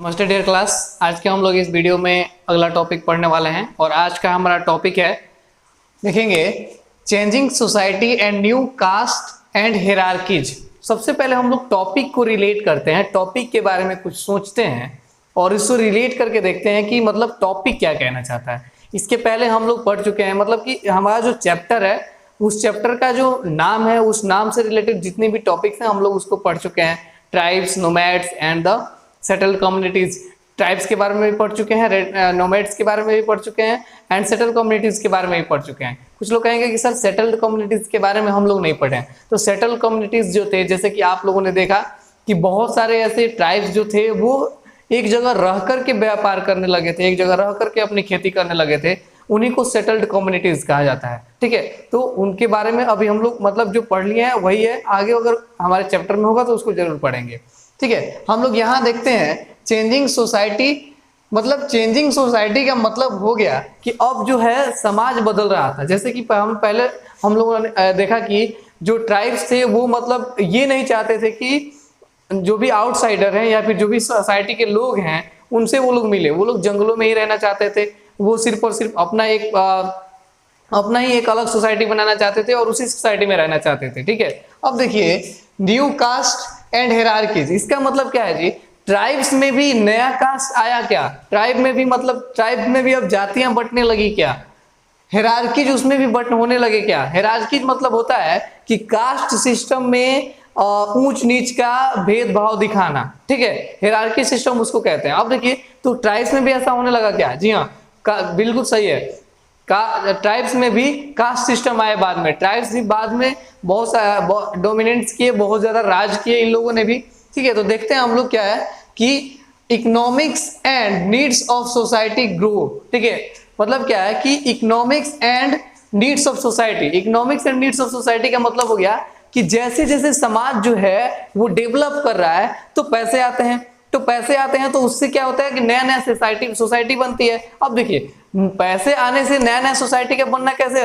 नमस्ते dear class. आज के हम लोग इस वीडियो में अगला टॉपिक पढ़ने वाले हैं और आज का हमारा टॉपिक है, देखेंगे changing society and new caste and hierarchies. सबसे पहले हम लोग टॉपिक को रिलेट करते हैं, टॉपिक के बारे में कुछ सोचते हैं और इसको रिलेट करके देखते हैं कि मतलब टॉपिक क्या कहना चाहता है। इसके पहले हम लोग पढ़ चुके हैं, मतलब कि हमारा जो चैप्टर है उस चैप्टर का जो नाम है उस नाम से रिलेटेड जितने भी टॉपिक्स हैं हम लोग उसको पढ़ चुके हैं। Tribes, nomads and the settled communities. Tribes के बारे में भी पढ़ चुके हैं, नोमैड्स के बारे में भी पढ़ चुके हैं एंड सेटल्ड कम्युनिटीज के बारे में भी पढ़ चुके हैं। कुछ लोग कहेंगे कि सर सेटल्ड कम्युनिटीज के बारे में हम लोग नहीं पढ़े हैं। तो सेटल्ड कम्युनिटीज जो थे, जैसे कि आप लोगों ने देखा कि बहुत सारे ऐसे ट्राइब्स जो थे वो एक जगह रह करके व्यापार करने लगे थे, एक जगह रह करके अपनी खेती करने लगे थे, उन्हीं को सेटल्ड कम्युनिटीज कहा जाता है। ठीक है, तो उनके बारे में अभी हम लोग मतलब जो पढ़ लिए हैं वही है, आगे अगर हमारे चैप्टर में होगा तो उसको जरूर पढ़ेंगे। ठीक है, हम लोग यहाँ देखते हैं चेंजिंग सोसाइटी। मतलब चेंजिंग सोसाइटी का मतलब हो गया कि अब जो है समाज बदल रहा था। जैसे कि हम लोगों ने देखा कि जो ट्राइब्स थे वो मतलब ये नहीं चाहते थे कि जो भी आउटसाइडर हैं या फिर जो भी सोसाइटी के लोग हैं उनसे वो लोग मिले। वो लोग जंगलों में ही रहना चाहते थे, वो सिर्फ और सिर्फ अपना ही एक अलग सोसाइटी बनाना चाहते थे और उसी सोसाइटी में रहना चाहते थे। ठीक है, अब देखिए न्यू कास्ट एंड हिरार्कीज, इसका मतलब क्या है जी? ट्राइब्स में भी नया कास्ट आया क्या? ट्राइब में भी मतलब ट्राइब में भी अब जातियां बंटने लगी क्या? हिरार्कीज उसमें भी बंट होने लगे क्या? हिरार्कीज मतलब होता है कि कास्ट सिस्टम में ऊंच नीच का भेदभाव दिखाना। ठीक है, हिरार्की सिस्टम उसको कहते हैं। अब देखिए तो ट्राइब्स में भी ऐसा होने लगा क्या? जी हाँ, बिल्कुल सही है। ट्राइब्स में भी कास्ट सिस्टम आए बाद में। ट्राइब्स भी बाद में बहुत डोमिनेंट्स किए, बहुत ज्यादा राज किए इन लोगों ने भी। ठीक है, तो देखते हैं हम लोग क्या है कि economics and needs of society grow. ठीक है, मतलब क्या है कि economics and needs of society. Economics and needs of society का मतलब हो गया कि जैसे जैसे समाज जो है वो डेवलप कर रहा है तो पैसे आते हैं, तो उससे क्या होता है कि नया नया सोसाइटी बनती है। अब देखिए पैसे आने से नया नया सोसाइटी का बनना कैसे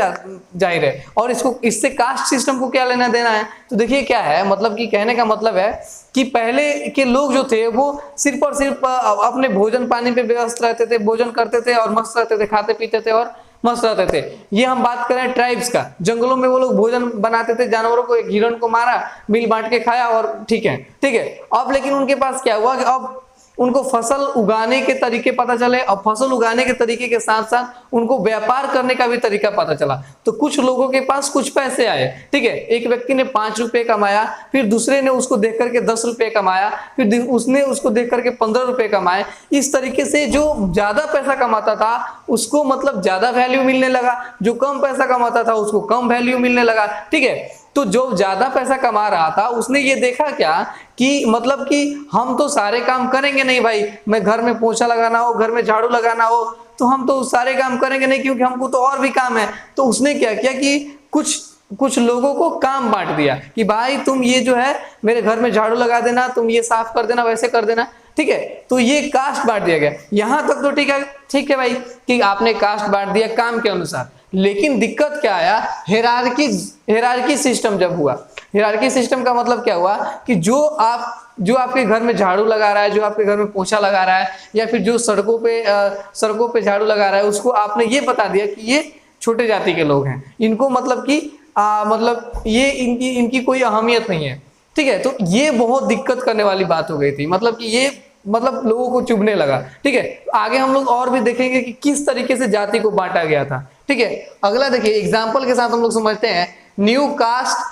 जाहिर है, और इससे कास्ट सिस्टम को क्या लेना देना है? तो देखिए क्या है, मतलब कि कहने का मतलब है कि पहले के लोग जो थे वो सिर्फ और सिर्फ अपने भोजन पानी पे व्यस्त रहते थे, भोजन करते थे और मस्त रहते थे, खाते पीते थे और मस्त रहते थे। ये हम बात करें ट्राइब्स का, जंगलों में वो लोग भोजन बनाते थे, जानवरों को, एक हिरण को मारा, मिल बांट के खाया और ठीक है। अब लेकिन उनके पास क्या हुआ कि अब उनको फसल उगाने के तरीके पता चले, और फसल उगाने के तरीके के साथ साथ उनको व्यापार करने का भी तरीका पता चला। तो कुछ लोगों के पास कुछ पैसे आए। ठीक है, एक व्यक्ति ने 5 रुपए कमाया, फिर दूसरे ने उसको देख करके 10 रुपए कमाया, फिर उसने उसको देख करके 15 रुपए कमाए। इस तरीके से जो ज्यादा पैसा कमाता था उसको मतलब ज्यादा वैल्यू मिलने लगा, जो कम पैसा कमाता था उसको कम वैल्यू मिलने लगा। ठीक है, तो जो ज्यादा पैसा कमा रहा था उसने ये देखा क्या कि मतलब कि हम तो सारे काम करेंगे नहीं भाई, मैं घर में पोछा लगाना हो, घर में झाड़ू लगाना हो, तो हम तो सारे काम करेंगे नहीं क्योंकि हमको तो और भी काम है। तो उसने क्या किया कि कुछ लोगों को काम बांट दिया कि भाई तुम ये जो है मेरे घर में झाड़ू लगा देना, तुम ये साफ कर देना, वैसे कर देना। ठीक है, तो ये कास्ट बांट दिया गया। यहां तक तो ठीक है भाई कि आपने कास्ट बांट दिया काम के अनुसार, लेकिन दिक्कत क्या आया? हिरार्की सिस्टम जब हुआ। हिरार्की सिस्टम का मतलब क्या हुआ कि जो आपके घर में झाड़ू लगा रहा है, जो आपके घर में पोछा लगा रहा है, या फिर जो सड़कों पे झाड़ू लगा रहा है, उसको आपने ये बता दिया कि ये छोटे जाति के लोग हैं, इनको मतलब कि मतलब ये इनकी कोई अहमियत नहीं है। ठीक है, तो ये बहुत दिक्कत करने वाली बात हो गई थी, मतलब कि ये मतलब लोगों को चुभने लगा। ठीक है, आगे हम लोग और भी देखेंगे कि किस तरीके से जाति को बांटा गया था। ठीक है, अगला देखिए एग्जाम्पल के साथ हम लोग समझते हैं। New caste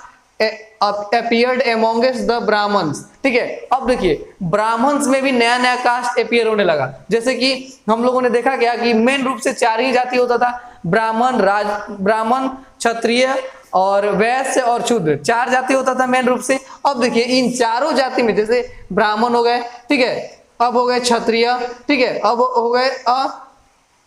appeared amongst the Brahmins. ठीक है, अब देखिए ब्राह्मण्स में भी नया नया कास्ट अपीयर होने लगा। जैसे कि हम लोगों ने देखा क्या कि मेन रूप से 4 ही जाति होता था, ब्राह्मण, क्षत्रिय और वैश्य और शूद्र, 4 जाति होता था मेन रूप से। अब देखिए इन चारों जाति में जैसे ब्राह्मण हो गए, ठीक है, अब हो गए क्षत्रिय, ठीक है, अब हो गए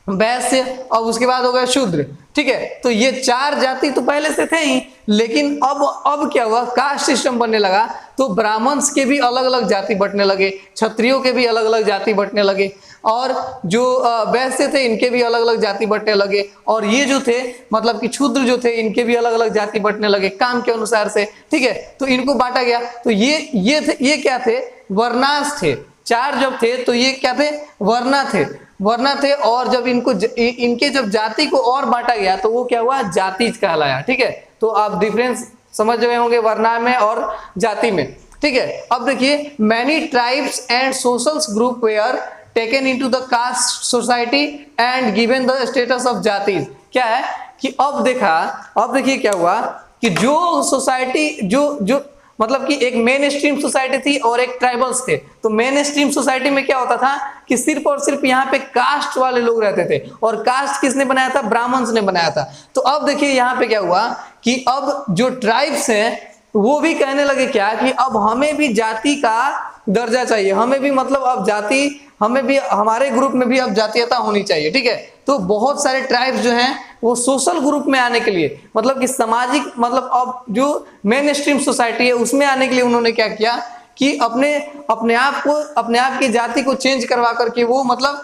वैश्य, और उसके बाद हो गया शूद्र। ठीक है, तो ये 4 जाति तो पहले से थे ही, लेकिन अब क्या हुआ, कास्ट सिस्टम बनने लगा तो ब्राह्मण्स के भी अलग अलग जाति बंटने लगे, क्षत्रियों के भी अलग अलग जाति बंटने लगे, और जो वैश्य थे इनके भी अलग अलग जाति बंटने लगे, और ये जो थे मतलब कि शूद्र जो थे इनके भी अलग अलग जाति बंटने लगे काम के अनुसार से। ठीक है, तो इनको बांटा गया। तो ये क्या थे? वर्णास थे। चार जब थे तो ये क्या थे, वर्ना थे, वर्ना थे। और जब इनके जब जाति को और बांटा गया तो वो क्या हुआ, जातिज कहलाया। ठीक है, तो आप डिफरेंस समझ रहे होंगे वर्ना में और जाति में। ठीक है, अब देखिए many tribes and social group were taken into the caste society and given the status of जातिज। क्या है कि अब देखिए क्या हुआ कि जो सोसाइटी जो मतलब कि एक मेन स्ट्रीम सोसाइटी थी और एक ट्राइबल्स थे। तो मेन स्ट्रीम सोसाइटी में क्या होता था कि सिर्फ और सिर्फ यहाँ पे कास्ट वाले लोग रहते थे, और कास्ट किसने बनाया था, ब्राह्मण्स ने बनाया था। तो अब देखिए यहाँ पे क्या हुआ कि अब जो ट्राइब्स हैं वो भी कहने लगे क्या कि अब हमें भी जाति का दर्जा चाहिए, हमें भी मतलब अब जाति, हमें भी हमारे ग्रुप में भी अब जातीयता होनी चाहिए। ठीक है, तो बहुत सारे ट्राइब्स जो हैं वो सोशल ग्रुप में आने के लिए, मतलब कि सामाजिक, मतलब अब जो मेन स्ट्रीम सोसाइटी है उसमें आने के लिए उन्होंने क्या किया कि अपने आप की जाति को चेंज करवा करके वो मतलब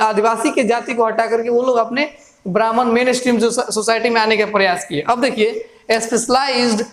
आदिवासी के जाति को हटा करके वो लोग अपने ब्राह्मण मेन स्ट्रीम सोसाइटी में आने का प्रयास किए। अब देखिए specialised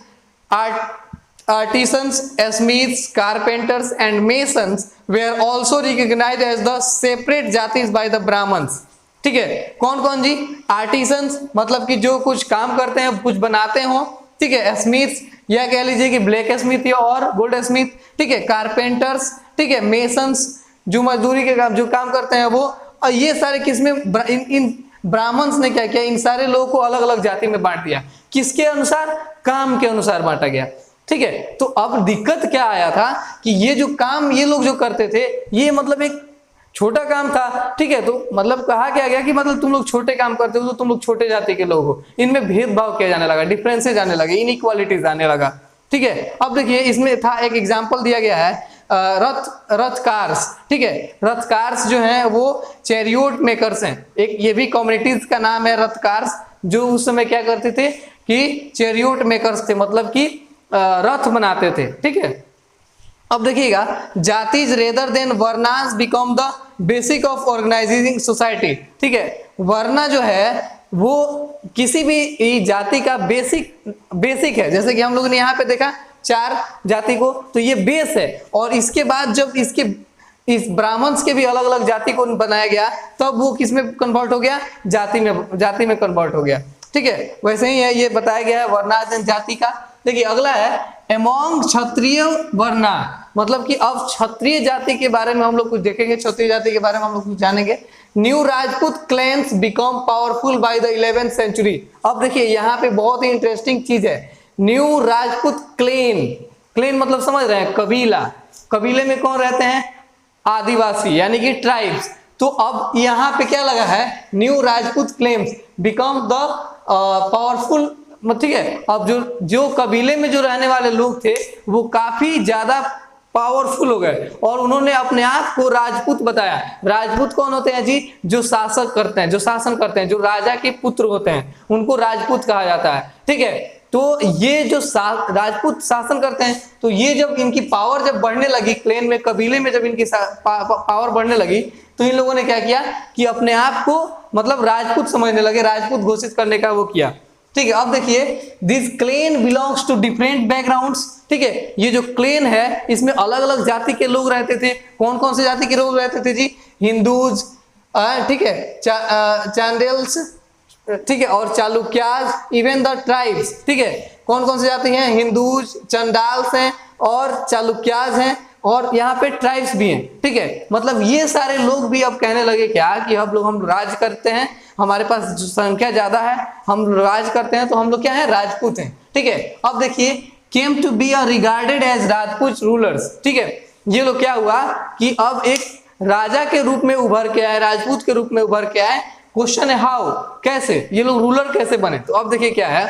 artisans, smiths, carpenters and masons were also recognized as the separate जातिज by the brahmins। ठीक है, कौन कौन जी, आर्टिसंस मतलब कि जो कुछ काम करते हैं, कुछ बनाते हो। ठीक है, स्मिथ्स या कह लीजिए कि ब्लैक स्मिथ और गोल्ड स्मिथ। ठीक है, कारपेंटर्स, ठीक है, मेसन्स जो मजदूरी के काम जो काम करते हैं वो, और ये सारे किसमें, इन ब्राह्मण्स ने क्या किया, इन सारे लोगों को अलग अलग जाति में बांट दिया। किसके अनुसार, काम के अनुसार बांटा गया। ठीक है, तो अब दिक्कत क्या आया था कि ये जो काम ये लोग जो करते थे ये मतलब एक छोटा काम था। ठीक है, तो मतलब कहा क्या गया कि मतलब तुम लोग छोटे काम करते हो तो तुम लोग छोटे जाति के लोग हो। इनमें भेदभाव किया जाने लगा, डिफरेंसेज आने लगे, इनइक्वालिटीज आने लगा। ठीक है, अब देखिए इसमें था एक एग्जाम्पल दिया गया है रथकार्स। ठीक है, रथकार्स जो हैं वो चैरियोट मेकर्स हैं। एक ये भी कम्युनिटीज का नाम है रथकार्स, जो उस समय क्या करते थे कि चैरियोट मेकर्स थे, मतलब कि रथ बनाते थे। ठीक है, अब देखिएगा जातिज रेदर देन वर्नास become the basic of organising society. ठीक है, वर्ना जो है वो किसी भी जाति का बेसिक है। जैसे कि हम लोगों ने यहाँ पे देखा चार जाति को, तो ये बेस है। और इसके बाद जब इस ब्राह्मण्स के भी अलग अलग जाति को बनाया गया तब वो किसमें कन्वर्ट हो गया, जाति में कन्वर्ट हो गया। ठीक है, वैसे ही है, ये बताया गया है वर्णास जाति का। देखिए अगला है एमोंग क्षत्रिय वर्णा, मतलब कि अब क्षत्रिय जाति के बारे में हम लोग कुछ देखेंगे, क्षत्रिय जाति के बारे में हम लोग कुछ जानेंगे। New Rajput clans become powerful by the 11th century. अब देखिए यहाँ पे बहुत ही इंटरेस्टिंग चीज है, न्यू राजपूत क्लैन मतलब समझ रहे हैं, कबीला। कबीले में कौन रहते हैं, आदिवासी यानी कि ट्राइब्स। तो अब यहाँ पे क्या लगा है, new Rajput claims become the powerful. ठीक है, अब जो कबीले में जो रहने वाले लोग थे वो काफी ज्यादा पावरफुल हो गए और उन्होंने अपने आप को राजपूत बताया। राजपूत कौन होते हैं जी, जो शासक करते हैं, जो शासन करते हैं, जो राजा के पुत्र होते हैं, उनको राजपूत कहा जाता है। ठीक है, तो ये जो राजपूत शासन करते हैं, तो ये जब इनकी पावर जब बढ़ने लगी, क्लेन में, कबीले में जब इनकी पावर बढ़ने लगी, तो इन लोगों ने क्या किया कि अपने आप को मतलब राजपूत समझने लगे, राजपूत घोषित करने का वो किया। ठीक है, अब देखिए this clan belongs to different backgrounds. ठीक है, ये जो क्लेन है इसमें अलग अलग जाति के लोग रहते थे। कौन कौन से जाति के लोग रहते थे जी, हिंदूज, ठीक है, चांदेल्स, ठीक है, और चालुक्याज, इवन द ट्राइब्स। ठीक है, कौन कौन से जाति हैं, हिंदूज, चंडाल्स हैं और चालुक्याज हैं, और यहाँ पे ट्राइब्स भी हैं। ठीक है, मतलब ये सारे लोग भी अब कहने लगे क्या कि हम राज करते हैं, हमारे पास जो संख्या ज्यादा है, हम राज करते हैं, तो हम लोग क्या है, राजपूत हैं। ठीक है, अब देखिए came to be regarded as Rajput rulers. ठीक है, ये लोग क्या हुआ कि अब एक राजा के रूप में उभर के आए, राजपूत के रूप में उभर के आए। क्वेश्चन है हाउ, कैसे ये लोग रूलर कैसे बने। तो अब देखिए क्या है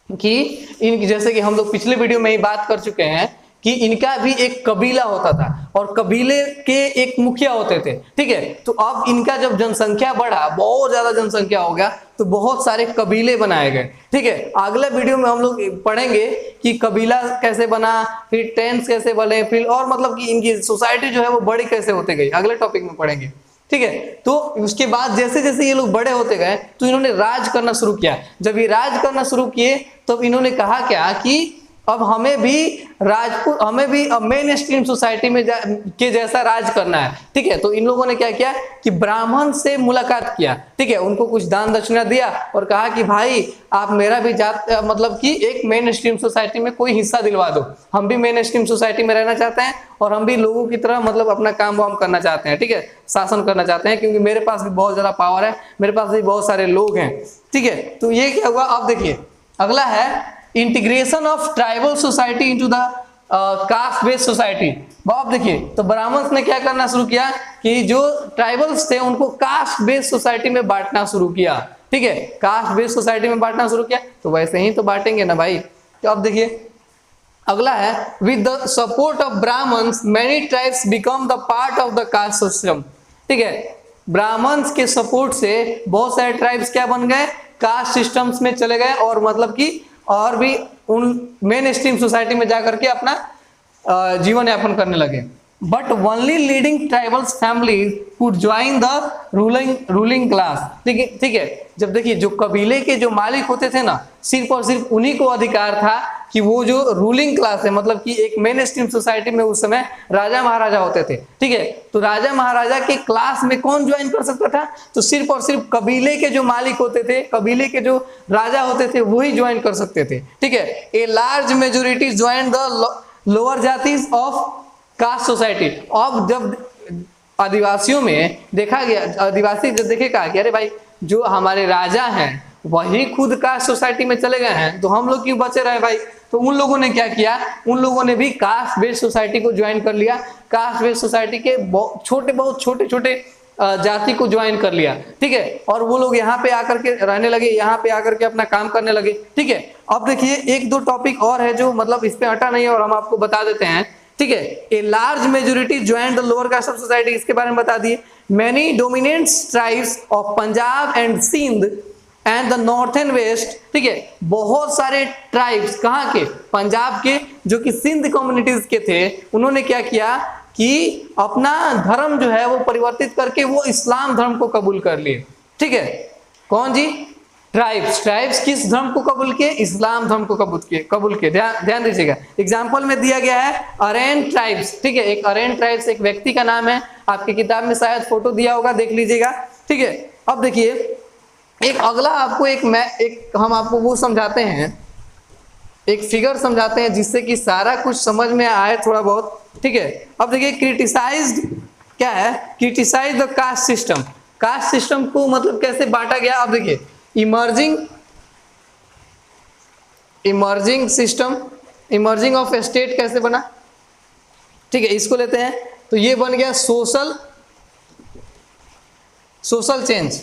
कि इन जैसे कि हम लोग पिछले वीडियो में ही बात कर चुके हैं कि इनका भी एक कबीला होता था और कबीले के एक मुखिया होते थे। ठीक है, तो अब इनका जब जनसंख्या बढ़ा, बहुत ज्यादा जनसंख्या हो गया, तो बहुत सारे कबीले बनाए गए। ठीक है, अगले वीडियो में हम लोग पढ़ेंगे कि कबीला कैसे बना, फिर टेंस कैसे बने, फिर और मतलब कि इनकी सोसाइटी जो है वो बड़ी कैसे होते गई, अगले टॉपिक में पढ़ेंगे। ठीक है, तो उसके बाद जैसे जैसे ये लोग बड़े होते गए तो इन्होंने राज करना शुरू किया। जब ये राज करना शुरू किए तब इन्होंने कहा क्या कि अब हमें भी राजपूत, हमें भी मेन स्ट्रीम सोसाइटी में के जैसा राज करना है, ठीक है। तो इन लोगों ने क्या किया कि ब्राह्मण से मुलाकात किया, ठीक है, उनको कुछ दान दक्षिणा दिया और कहा कि भाई आप मेरा भी जात मतलब कि एक मेन स्ट्रीम सोसाइटी में कोई हिस्सा दिलवा दो, हम भी मेन स्ट्रीम सोसाइटी में रहना चाहते हैं और हम भी लोगों की तरह मतलब अपना काम वाम करना चाहते हैं, ठीक है, शासन करना चाहते हैं, क्योंकि मेरे पास भी बहुत ज्यादा पावर है, मेरे पास भी बहुत सारे लोग हैं, ठीक है। तो ये क्या हुआ, अब देखिए अगला है integration of tribal society into the caste based society. अब देखिए तो ब्राह्मण्स ने क्या करना शुरू किया कि जो ट्राइबल्स थे उनको कास्ट बेस्ड सोसाइटी में बांटना शुरू किया, ठीक है, कास्ट बेस्ड सोसाइटी में बांटना शुरू किया, तो वैसे ही तो बांटेंगे ना भाई। तो अब देखिए अगला है with the support of Brahmins many tribes become the part of the caste system, ठीक है, ब्राह्मण्स के सपोर्ट से बहुत सारे ट्राइब्स क्या बन गए, कास्ट सिस्टम्स में चले गए और मतलब कि और भी उन मेन स्ट्रीम सोसाइटी में जाकर के अपना जीवन यापन करने लगे। But only leading tribals families could join the ruling class, ठीक है। जब देखिए जो कबीले के जो मालिक होते थे ना, सिर्फ और सिर्फ उन्हीं को अधिकार था कि वो जो रूलिंग क्लास है, मतलब कि एक मेन स्ट्रीम सोसाइटी में उस समय राजा महाराजा होते थे, ठीक है। तो राजा महाराजा के क्लास में कौन ज्वाइन कर सकता था, तो सिर्फ और सिर्फ कबीले के जो मालिक होते थे, कबीले के जो राजा होते थे वही ज्वाइन कर सकते थे, ठीक है। A large majority join the lower jatis of caste society. अब जब आदिवासियों में देखा गया, आदिवासी जब देखेगा कि अरे भाई जो हमारे राजा हैं वही खुद कास्ट सोसाइटी में चले गए हैं, तो हम लोग क्यों बचे रहे भाई। तो उन लोगों ने क्या किया, उन लोगों ने भी कास्ट बेस्ड सोसाइटी को ज्वाइन कर लिया, कास्ट बेस्ड सोसाइटी के बहुत छोटे छोटे जाति को ज्वाइन कर लिया, ठीक है, और वो लोग यहाँ पे आकर के रहने लगे, यहाँ पे आकर के अपना काम करने लगे, ठीक है। अब देखिए एक दो टॉपिक और है जो मतलब इस पे हटा नहीं है और हम आपको बता देते हैं, ठीक है। A large majority join the lower caste of society, इसके बारे में बता दिए। Many dominant tribes of Punjab and Sindh and the north and west, ठीक है, बहुत सारे ट्राइब्स कहाँ के, पंजाब के, जो कि सिंध कम्युनिटीज के थे, उन्होंने क्या किया कि अपना धर्म जो है वो परिवर्तित करके वो इस्लाम धर्म को कबूल कर लिए, ठीक है। कौन जी, ट्राइब्स किस धर्म को कबूल किए, इस्लाम धर्म को कबूल किए। ध्यान दीजिएगा, एग्जाम्पल में दिया गया है अरेन ट्राइब्स, ठीक है, एक अरेन ट्राइब्स एक व्यक्ति का नाम है, आपकी किताब में शायद फोटो दिया होगा, देख लीजिएगा, ठीक है। अब देखिए एक अगला आपको एक हम आपको वो समझाते हैं, एक फिगर समझाते हैं जिससे कि सारा कुछ समझ में आए थोड़ा बहुत, ठीक है। अब देखिए क्रिटिसाइज्ड क्या है, criticise the caste system, caste system को मतलब कैसे बांटा गया। अब देखिए emerging system, emerging of state कैसे बना, ठीक है, इसको लेते हैं, तो ये बन गया सोशल चेंज,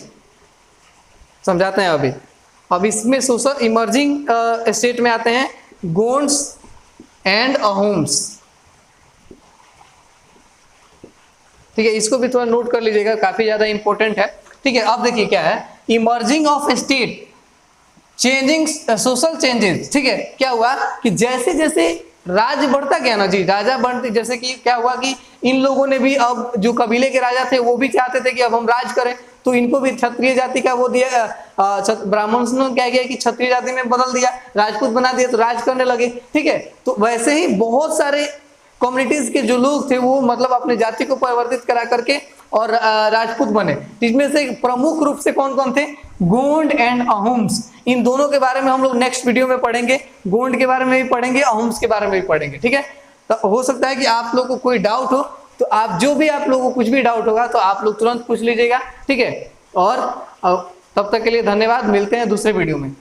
समझाते हैं अभी। अब इसमें सोशल इमर्जिंग स्टेट में आते हैं गोंड्स एंड अहोम्स, ठीक है, इसको भी थोड़ा नोट कर लीजिएगा, काफी ज्यादा इंपॉर्टेंट है, ठीक है। अब देखिए क्या है, emerging of state changing social changes, ठीक है। क्या हुआ कि जैसे जैसे राज्य बढ़ता गया ना जी, राजा बढ़ते, जैसे कि क्या हुआ कि इन लोगों ने भी, अब जो कबीले के राजा थे वो भी चाहते थे कि अब हम राज करें, तो इनको भी क्षत्रिय जाति का वो दिया, ब्राह्मण्स ने क्या किया कि क्षत्रिय जाति में बदल दिया, राजपूत बना दिया, तो राज करने लगे, ठीक है। तो वैसे ही बहुत सारे कम्युनिटीज के जो लोग थे वो मतलब अपने जाति को परिवर्तित करा करके और राजपूत बने, जिसमें से प्रमुख रूप से कौन कौन थे, गोंड एंड अहोम्स। इन दोनों के बारे में हम लोग नेक्स्ट वीडियो में पढ़ेंगे, गोंड के बारे में भी पढ़ेंगे, अहोम्स के बारे में भी पढ़ेंगे, ठीक है। तो हो सकता है कि आप लोग को कोई डाउट हो, तो आप जो भी आप लोगों को कुछ भी डाउट होगा तो आप लोग तुरंत पूछ लीजिएगा, ठीक है। और तब तक के लिए धन्यवाद, मिलते हैं दूसरे वीडियो में।